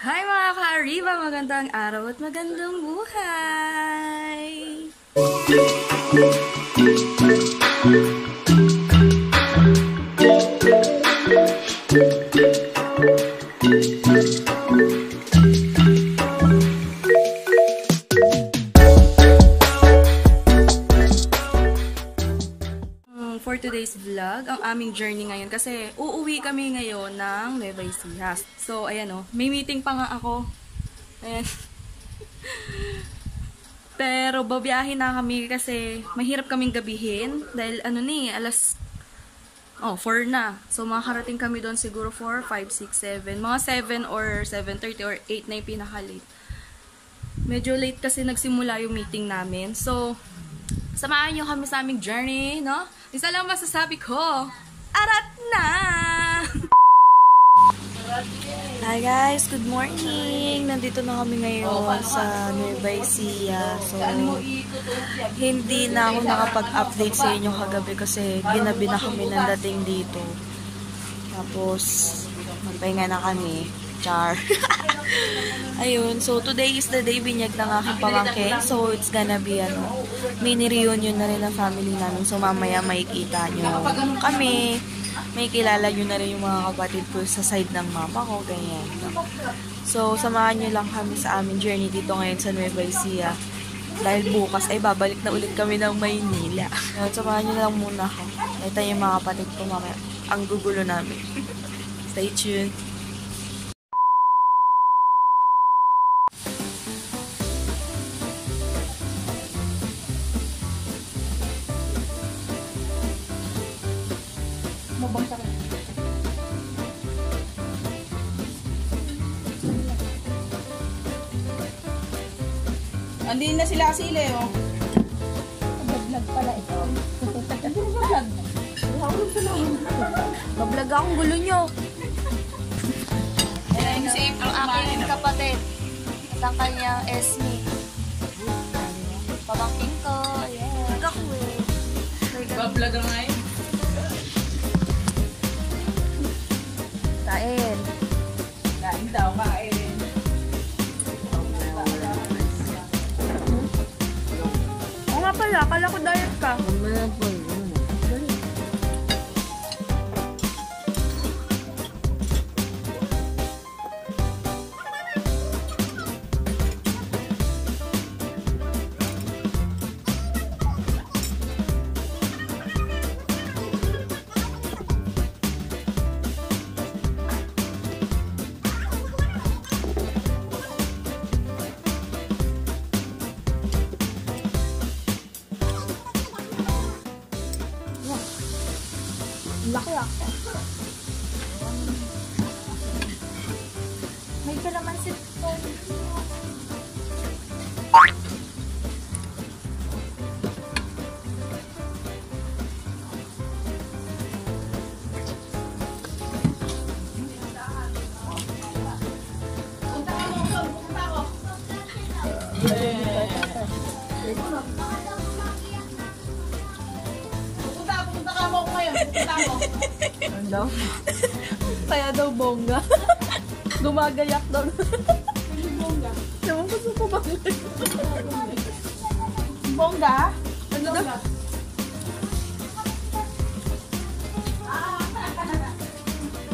Hi mga ka-Arriba! Magandang araw at magandang buhay! For today's vlog, ang aming journey ngayon kasi uuwi kami ngayon ng Nueva Ecija. So, ayan o. May meeting pa nga ako. Ayan. Pero babiyahin na kami kasi mahirap kaming gabihin. Dahil ano ni, alas 4 na. So, makakarating kami doon siguro 4, 5, 6, 7. Mga 7 or 7:30 or 8 na yung pinaka-late. Medyo late kasi nagsimula yung meeting namin. So, samahan nyo kami sa aming journey, no? Isa lang masasabi ko, arat na! Hi guys, good morning! Nandito na kami ngayon sa Nueva Ecija. So, hindi na ako nakapag-update sa inyo kagabi kasi ginabi na kami ng dating dito. Tapos, magpahinga na kami. Char. Ayun, so today is the day binyag ng aking pamangkin. So it's gonna be mini reunion na rin ng family namin. So mamaya makikita nyo kami. May kilala nyo na rin yung mga kapatid ko sa side ng mama ko. Ganyan. So samahan nyo lang kami sa aming journey dito ngayon sa Nueva Ecija. Dahil bukas ay babalik na ulit kami ng Maynila. Samahan nyo lang muna ako. Ito yung mga kapatid ko mamaya. Ang gugulo namin. Stay tuned. Andin na sila kasi Leo. Vlog pala ito. Vlog akong gulo nyo. Ayan si Ang aking kapatid. At ang kanyang Esme. Pamangkin ko. Ayan. Vlog ako eh. Vlog nga eh. Kain. Kain daw, kain. Oo nga pala, akala ko diet ka. Laki ako. May kalamansi to. Punta ka mo ngayon. Punta mo. Ano? Kaya daw bongga. Gumagayak daw. Bongga. Ewan ko sa pabangga. Bongga? Ano daw?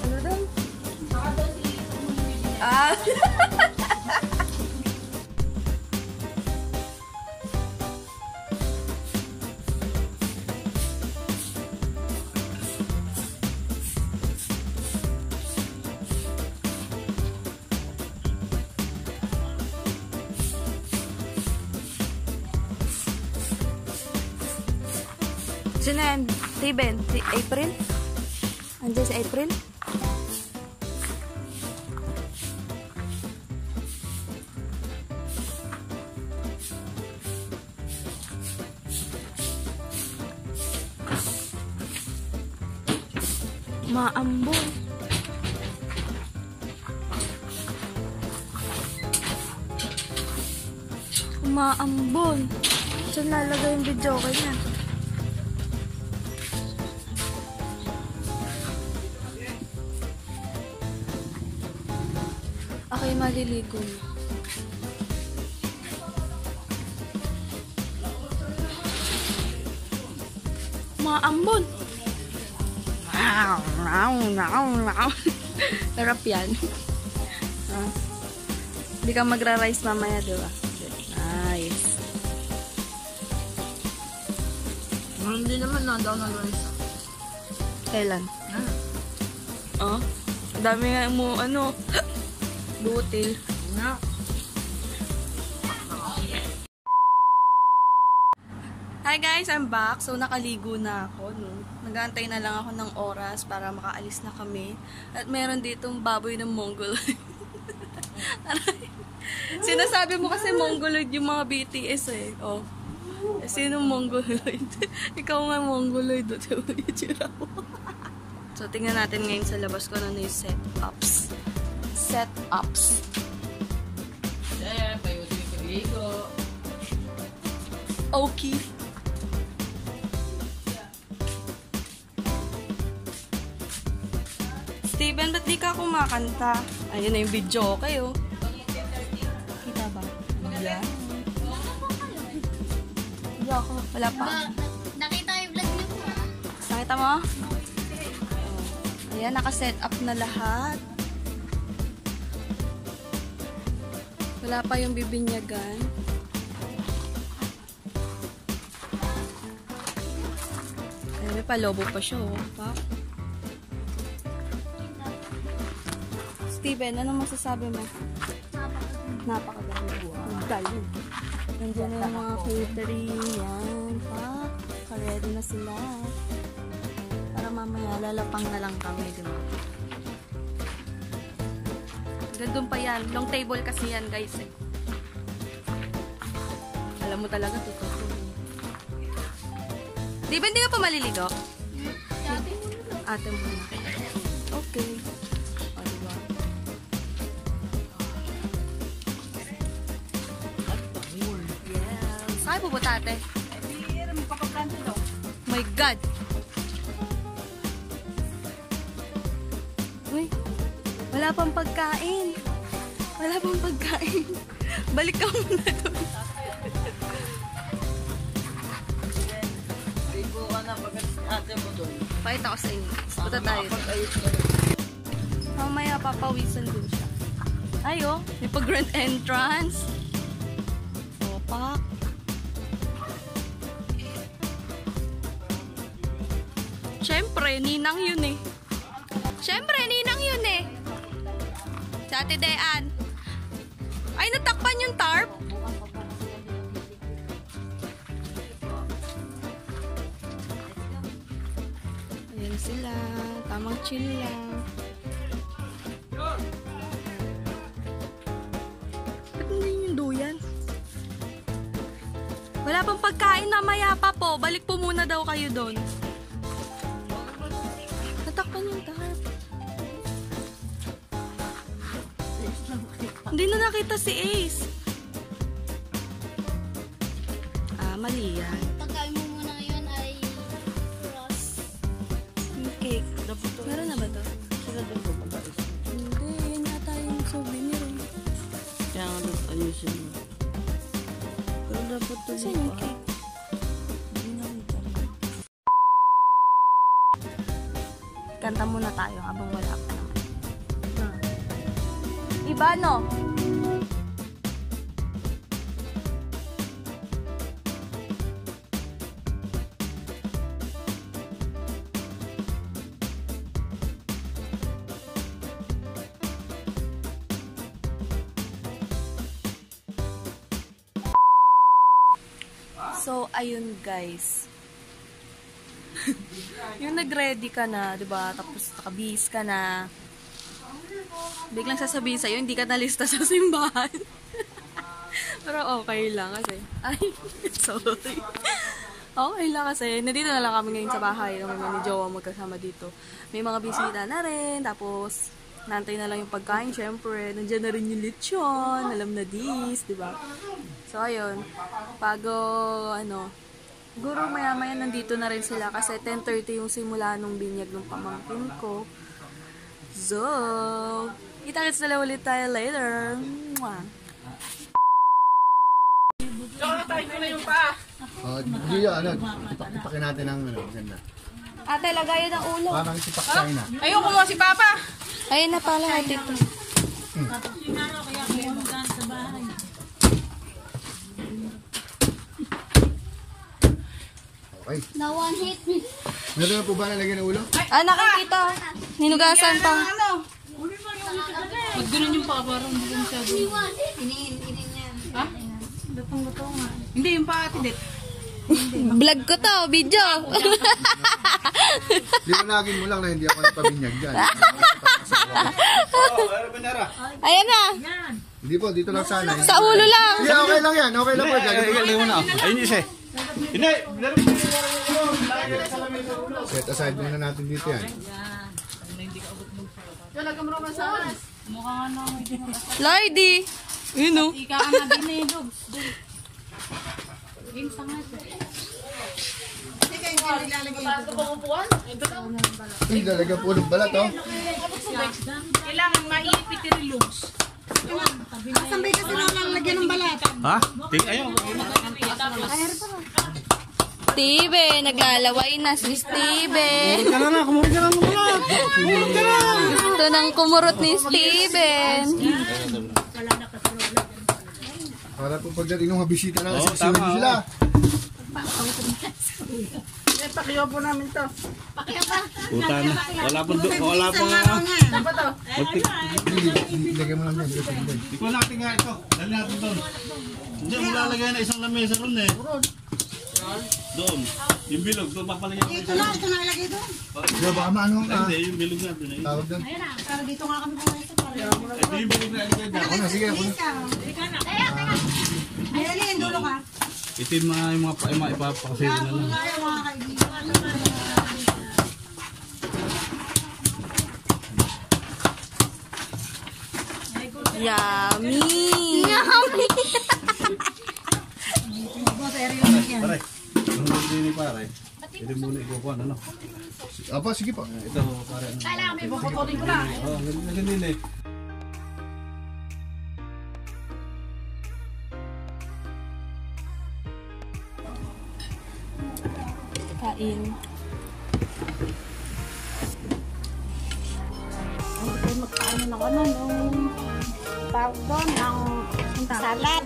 Ano daw? Ah! Sino yan? Steven? Si April? Andiyan si April? Maambon. Maambon. Saan nalagay yung video ko niya? Ako'y maliligo na. Mga ambon. Sarap yan. Hindi ka magra-rice mamaya, diba? Nice. Hindi naman na daw ng rice. Kailan? Oh? Ang dami nga mo, ano, butil. Na. Hi guys, I'm back. So, nakaligo na ako, no? Nag-aantay na lang ako ng oras para makaalis na kami. At meron ditong baboy ng Mongoloid. Sinasabi mo kasi Mongoloid yung mga BTS eh. Oh. Sinong Mongoloid? Ikaw nga Mongoloid. So, tingnan natin ngayon sa labas ko na yung setups. Setups. Kayo din kaligo. Okay. Steven, ba't di ka kumakanta? Ayun na yung video, okay oh. Kita ba? Yeah. Hindi ako. Wala pa. Nakita yung vlog niyo po. Nakita mo? Oh. Ayan, naka-set up na lahat. Wala pa yung bibinyagan. Ayan, may palobo pa siya oh. Pa. Steven, ano masasabi mo? Napakaganda. Ang galing. Nandiyan na yung mga catering. Yan. Pa. Ready na sila. Para mamaya, lalapang na lang kami. Diba? Gandun pa yan. Long table kasi yan, guys. Eh. Alam mo talaga, totoo. Di ba hindi ka pa maliligo? Ate mo na. Okay. O, diba? Yeah. Saan kayo pupunta, ate? My God! Uy, wala pang pagkain. Wala pang pagkain. Balik ka muna doon. Ligo ka na pag ate mo doon. Pakita ko sa inyo. Punta tayo. Mamaya papawisan din siya. Ay, oh. May pag-grand entrance. Opak. Siyempre, ninang yun eh. Siyempre, ninang yun eh. Si Ate Dean. Ay, natakpan yung tarp. Ayan sila. Tamang chill lang. Ba't hindi yung duyan? Wala pang pagkain, mamaya pa po. Balik po muna daw kayo doon. Natakpan yung tarp. Hindi na nakita si Ace. Ah, mali yan. Pagkain mo muna ngayon ay cross. Yung cake. Meron na ba to? Sila doon po pag-alis. Hindi, yun yata yung souvenir eh. Kaya nga doon ayusin mo. Pero dapat doon Saan yung cake? Hindi na rin talaga. Kanta muna tayo habang wala pa naman. Iba, no? So, ayun guys. Yung nag-ready ka na, di ba? Tapos nakabihis ka na. Biglang sasabihin sa'yo, hindi ka nalista sa simbahan. Pero okay lang kasi. Ay, sorry. Okay lang kasi. Nandito na lang kami ngayon sa bahay. Kami ni Jowa magkasama dito. May mga bisita na rin. Tapos, nantay na lang yung pagkain. Siyempre, nandiyan na rin yung lechon. Alam na dis, di ba? So, ayun. Bago, siguro maya-maya nandito na rin sila kasi 10:30 yung simula nung binyag ng pamangkin ko. So, Kita-kits na lang ulit tayo later. Mwah. Hindi yun, ano, ipakin natin ang ano, ganda. Ate, lagayan ng ulo. Parang isipak tayo na. Ayoko mo si Papa. Ayun na pala, ate ito. Okay. No one hit me. Meron na po ba nalagyan ng ulo? Ah, nakikita. Ninugasan pa. Ba't ganun yung paa? Parang hindi ko masyado. Ha? Hindi, yung paa ate dit. Vlog ko to, video. Di ba nagin mo lang na hindi ako nagpabinyag dyan. Ayan na. Hindi po, dito lang sana. Sa ulo lang. Hindi, okay lang yan. Okay lang po. Gagawin mo na. Ayun isa eh. Hindi! Set aside muna natin dito yan. Lordy. Yun o. Ika ka na din eh, Dogs. Hindi talaga po ng balat, oh. Kailangan maipit yung lugs. Ha? Ayun. Steven, naglalaway na si Steven. Kumurot ka na. Gusto nang kumurot ni Steven. Para po pagdating ng mga bisita na kasi sila. Puta na. Wala pang Ilagay mo lang yan. Hindi ko natin nga ito. Dali natin doon. Hindi mo lalagay na isang lamesa ron eh. Doon. Yung bilog. Doon papalagay ko isa. Ito na ilagay doon. Di ba, baka maano ang Hindi, yung bilog natin eh. tawag doon? Pero dito nga kami kumain sa pare. Ito yung bilog na ilagay dyan. Ako na, sige. Ako na. Ayun, dulo ka. Ito yung mga ipapakasito na lang. Ayaw mga kaibigan. Yummy. Pare. Ang hindi ni pare. Ito muna ikukuha ano. Apa, sige po. Ito pare. Kailangan may bukututin ko na. Oh, ganun eh. Kain. Magkaano ng ano, nung tawag doon, ng salad.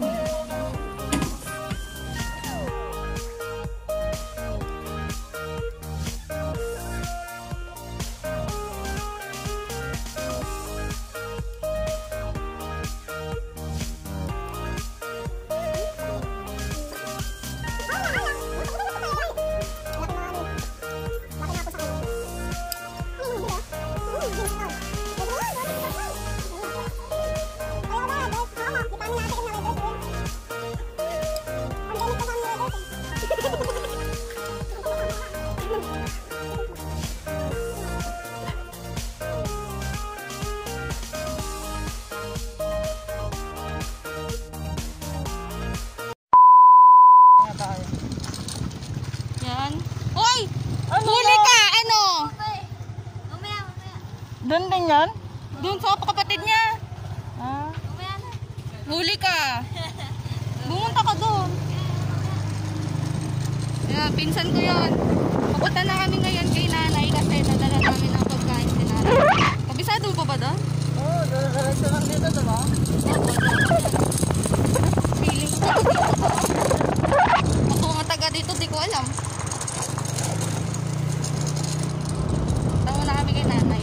Yan. Uy! Huli ka! Ano? Mamaya. Doon din yan? Doon sa kapatid niya. Mamaya na. Huli ka. Bumunta ka doon. Yeah, pinsan ko yun. Pupunta na kami ngayon kay nanay kasi nadala namin ng pagkain si nanay. Kabisado mo pa ba doon? Oo, diretso lang dito, diba? Feeling ko. Ako mga taga dito, di ko alam. Tama na kami kay nanay.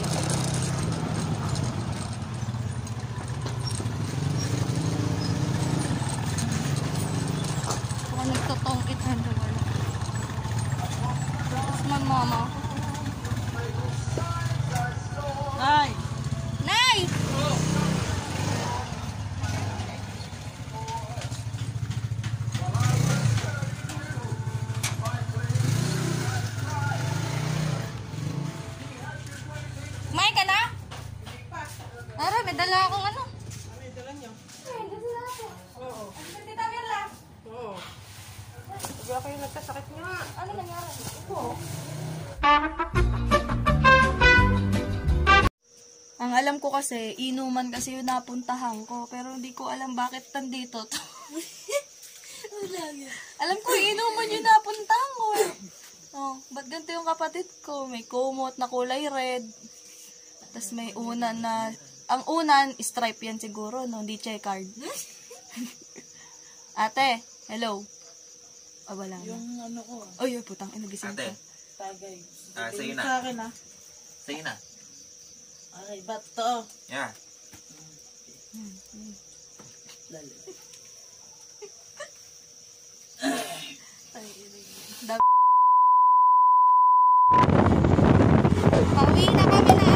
Ako nagtotongkit handa wala. Tapos man mama. Ay. Nay! Kumain ka na? Tara, may dala akong ano. Ano yung dala niyo? Oo. Tita Mirla. Oo. Sabi ako yung nagkasakit nga. Ano nangyari? Oo. Ang alam alam ko kasi, inuman kasi yung napuntahan ko. Pero hindi ko alam bakit nandito to. Alam ko, inuman yung napuntahan ko. Oh, ba't ganito yung kapatid ko? May kumot na kulay red. Tapos may unan na, ang unan, stripe yan siguro, no? Hindi checkered. Ate, hello. Ah, wala na. Yung ano ko, Ay, putang, nagising ko. Ate, tagay. sa'yo na. Sa akin ah. Sa'yo na. Okay, ba't to? Yan. Lali. Pauwi na kami na.